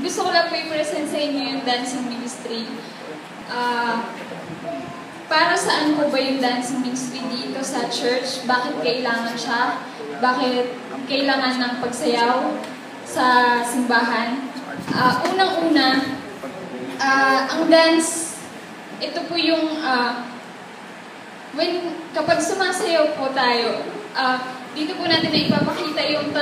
gusto ko lang po i-present sa inyo yung dancing ministry. Para saan po ba yung dancing ministry dito sa church? Bakit kailangan siya? Bakit kailangan ng pagsayaw sa simbahan? Unang-una, ang dance, ito po yung kapag sumasayaw po tayo, dito po natin na ipapakita yung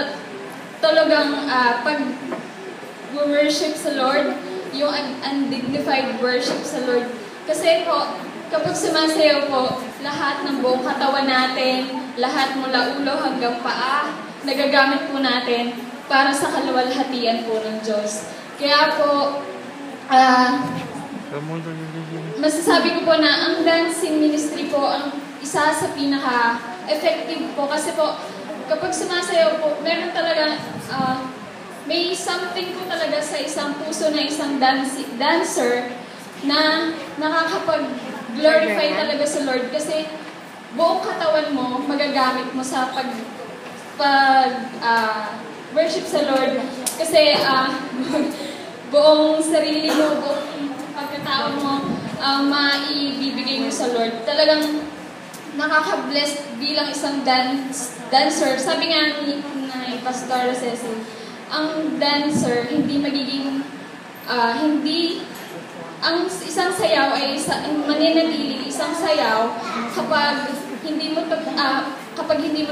talagang pag-worship sa Lord, yung undignified worship sa Lord. Kasi po, kapag sumasayaw po, lahat ng buong katawan natin, lahat mula ulo hanggang paa, nagagamit po natin para sa kaluwalhatian po ng Diyos. Kaya po, masasabi ko po na ang dancing ministry po ang isa sa pinaka-effective po. Kasi po, kapag sumasayaw po, meron talaga, may something po talaga sa isang puso na isang dancer na nakakapag-glorify talaga sa Lord. Kasi buong katawan mo, magagamit mo sa worship sa Lord. Kasi buong sarili mo, buong pagkatao mo, maibibigay mo sa Lord. Talagang nakaka-bless bilang isang dancer. Sabi nga ni Pastor Cecil, ang dancer, hindi magiging, ang isang sayaw ay maninatili isang sayaw kapag hindi mo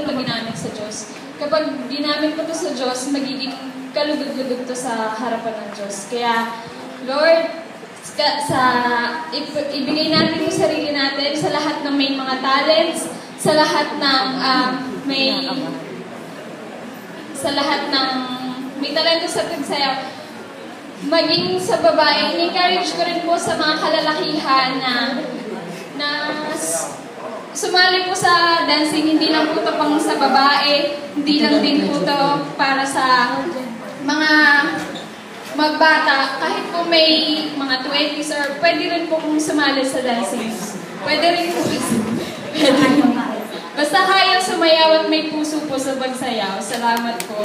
to ginamit sa Diyos. Kapag ginamit mo to sa Diyos, magiging kalugod-lugod to sa harapan ng Diyos. Kaya, Lord, ibigay natin yung sarili natin sa lahat ng may mga talents, sa lahat ng may talento sa pagsayaw. Maging sa babae, in-encourage ko rin po sa mga kalalakihan na sumali po sa dancing. Hindi lang po ito pang sa babae, hindi lang din po ito para sa mga magbata. Kahit po may mga 20s or pwede rin po kung sumali sa dancing. Pwede rin po. Basta kaya sumayaw at may puso po sa pagsayaw. Salamat po.